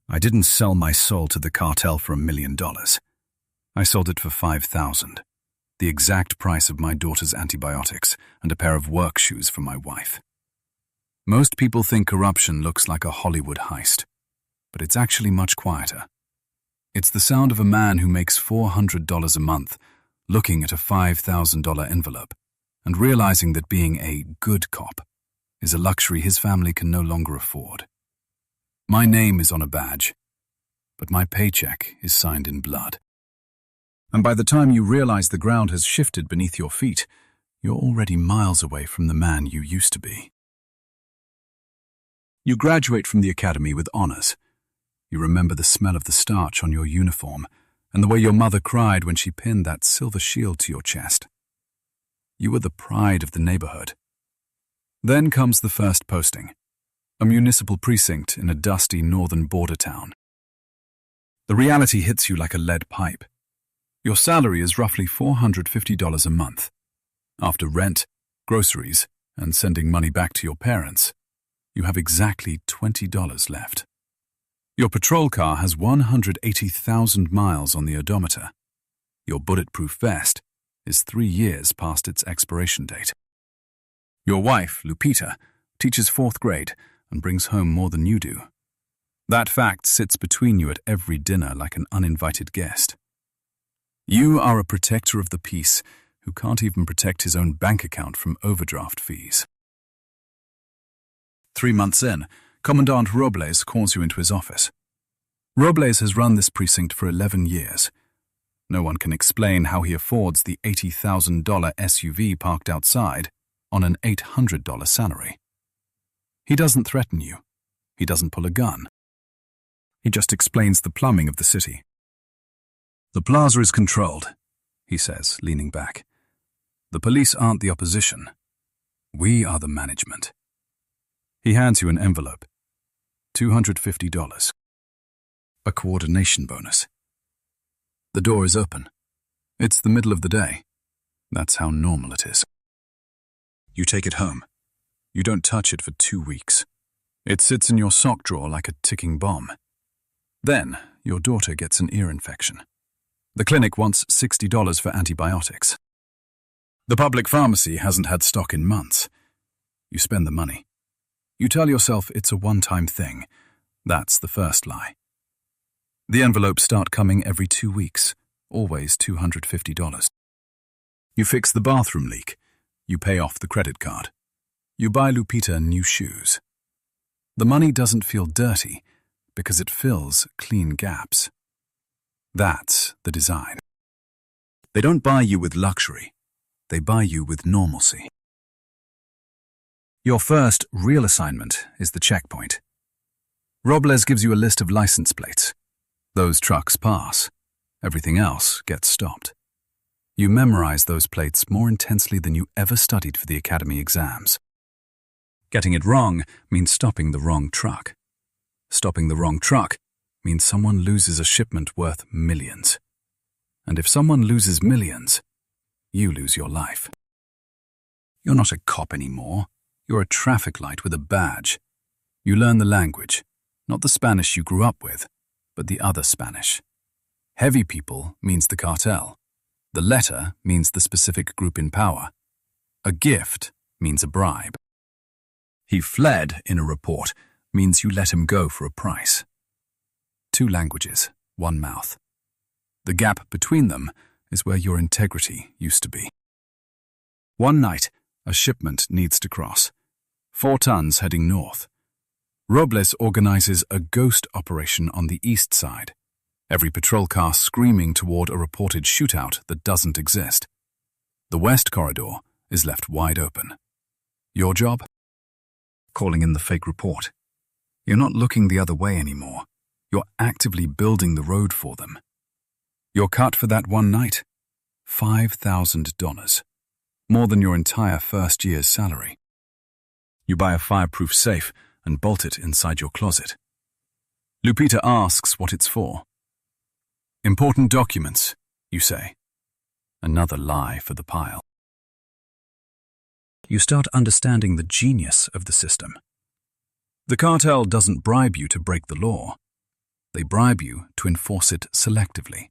I didn't sell my soul to the cartel for $1 million. I sold it for $5,000, the exact price of my daughter's antibiotics and a pair of work shoes for my wife. Most people think corruption looks like a Hollywood heist, but it's actually much quieter. It's the sound of a man who makes $400 a month looking at a $5,000 envelope and realizing that being a good cop is a luxury his family can no longer afford. My name is on a badge, but my paycheck is signed in blood. And by the time you realize the ground has shifted beneath your feet, you're already miles away from the man you used to be. You graduate from the academy with honors. You remember the smell of the starch on your uniform and the way your mother cried when she pinned that silver shield to your chest. You were the pride of the neighborhood. Then comes the first posting, a municipal precinct in a dusty northern border town. The reality hits you like a lead pipe. Your salary is roughly $450 a month. After rent, groceries, and sending money back to your parents, you have exactly $20 left. Your patrol car has 180,000 miles on the odometer. Your bulletproof vest is 3 years past its expiration date. Your wife, Lupita, teaches 4th grade and brings home more than you do. That fact sits between you at every dinner like an uninvited guest. You are a protector of the peace who can't even protect his own bank account from overdraft fees. 3 months in, Commandant Robles calls you into his office. Robles has run this precinct for 11 years. No one can explain how he affords the $80,000 SUV parked outside on an $800 salary. He doesn't threaten you. He doesn't pull a gun. He just explains the plumbing of the city. The plaza is controlled, he says, leaning back. The police aren't the opposition. We are the management. He hands you an envelope. $250. A coordination bonus. The door is open. It's the middle of the day. That's how normal it is. You take it home. You don't touch it for 2 weeks. It sits in your sock drawer like a ticking bomb. Then, your daughter gets an ear infection. The clinic wants $60 for antibiotics. The public pharmacy hasn't had stock in months. You spend the money. You tell yourself it's a one-time thing. That's the first lie. The envelopes start coming every 2 weeks, always $250. You fix the bathroom leak. You pay off the credit card. You buy Lupita new shoes. The money doesn't feel dirty because it fills clean gaps. That's the design. They don't buy you with luxury. They buy you with normalcy. Your first real assignment is the checkpoint. Robles gives you a list of license plates. Those trucks pass. Everything else gets stopped. You memorize those plates more intensely than you ever studied for the academy exams. Getting it wrong means stopping the wrong truck. Stopping the wrong truck means someone loses a shipment worth millions. And if someone loses millions, you lose your life. You're not a cop anymore. You're a traffic light with a badge. You learn the language, not the Spanish you grew up with, but the other Spanish. Heavy people means the cartel. The letter means the specific group in power. A gift means a bribe. He fled in a report means you let him go for a price. 2 languages, 1 mouth. The gap between them is where your integrity used to be. One night, a shipment needs to cross. 4 tons heading north. Robles organizes a ghost operation on the east side. Every patrol car screaming toward a reported shootout that doesn't exist. The west corridor is left wide open. Your job? Calling in the fake report. You're not looking the other way anymore. You're actively building the road for them. Your cut for that one night? $5,000. More than your entire first year's salary. You buy a fireproof safe and bolt it inside your closet. Lupita asks what it's for. Important documents, you say. Another lie for the pile. You start understanding the genius of the system. The cartel doesn't bribe you to break the law. They bribe you to enforce it selectively.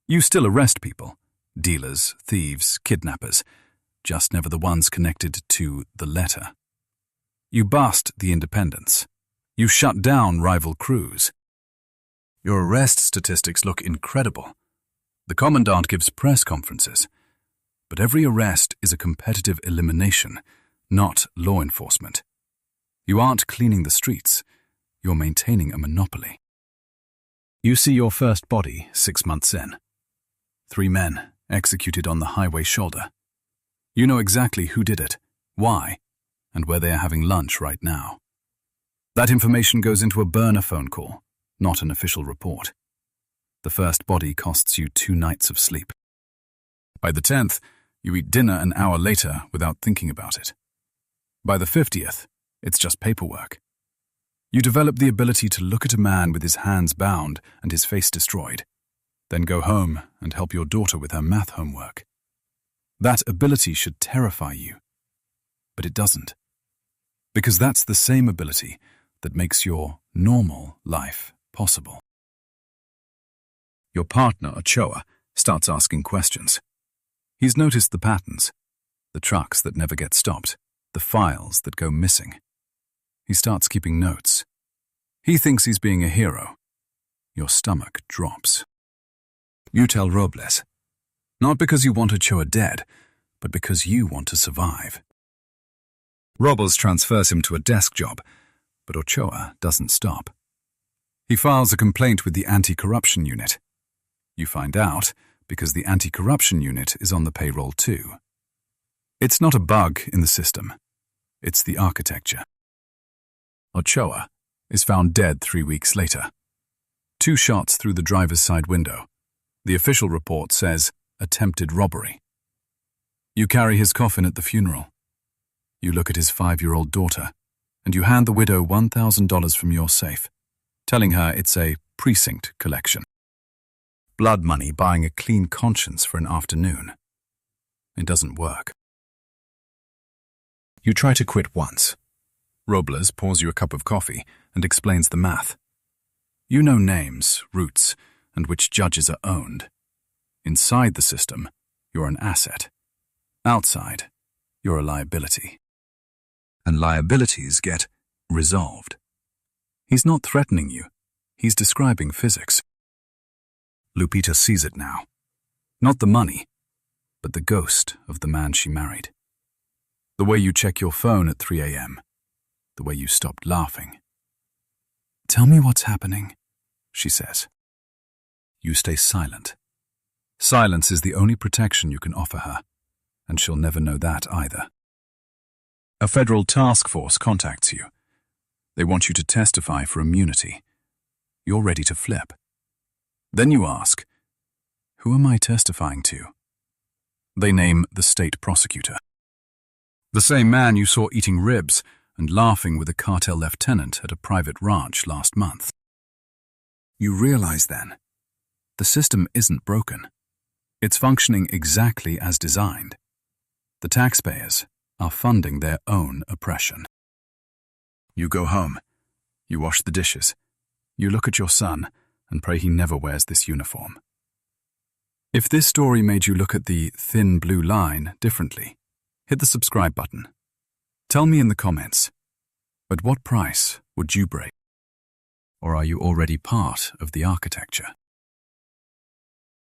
You still arrest people, dealers, thieves, kidnappers, just never the ones connected to the letter. You bust the independents. You shut down rival crews. Your arrest statistics look incredible. The commandant gives press conferences. But every arrest is a competitive elimination, not law enforcement. You aren't cleaning the streets. You're maintaining a monopoly. You see your first body 6 months in. 3 men executed on the highway shoulder. You know exactly who did it, why, and where they are having lunch right now. That information goes into a burner phone call, not an official report. The first body costs you 2 nights of sleep. By the 10th, you eat dinner an hour later without thinking about it. By the 50th, it's just paperwork. You develop the ability to look at a man with his hands bound and his face destroyed, then go home and help your daughter with her math homework. That ability should terrify you, but it doesn't. Because that's the same ability that makes your normal life possible. Your partner, Ochoa, starts asking questions. He's noticed the patterns, the trucks that never get stopped, the files that go missing. He starts keeping notes. He thinks he's being a hero. Your stomach drops. You tell Robles, not because you want Ochoa dead, but because you want to survive. Robles transfers him to a desk job, but Ochoa doesn't stop. He files a complaint with the anti-corruption unit. You find out because the anti-corruption unit is on the payroll too. It's not a bug in the system. It's the architecture. Ochoa is found dead 3 weeks later. 2 shots through the driver's side window. The official report says attempted robbery. You carry his coffin at the funeral. You look at his 5-year-old daughter, and you hand the widow $1,000 from your safe, telling her it's a precinct collection. Blood money buying a clean conscience for an afternoon. It doesn't work. You try to quit once. Robles pours you a cup of coffee and explains the math. You know names, routes, and which judges are owned. Inside the system, you're an asset. Outside, you're a liability. And liabilities get resolved. He's not threatening you. He's describing physics. Lupita sees it now. Not the money, but the ghost of the man she married. The way you check your phone at 3 a.m. The way you stopped laughing. Tell me what's happening, she says. You stay silent. Silence is the only protection you can offer her, and she'll never know that either. A federal task force contacts you. They want you to testify for immunity. You're ready to flip. Then you ask, who am I testifying to? They name the state prosecutor. The same man you saw eating ribs and laughing with a cartel lieutenant at a private ranch last month. You realize then, the system isn't broken. It's functioning exactly as designed. The taxpayers are funding their own oppression. You go home. You wash the dishes. You look at your son and pray he never wears this uniform. If this story made you look at the thin blue line differently, hit the subscribe button. Tell me in the comments, at what price would you break? Or are you already part of the architecture?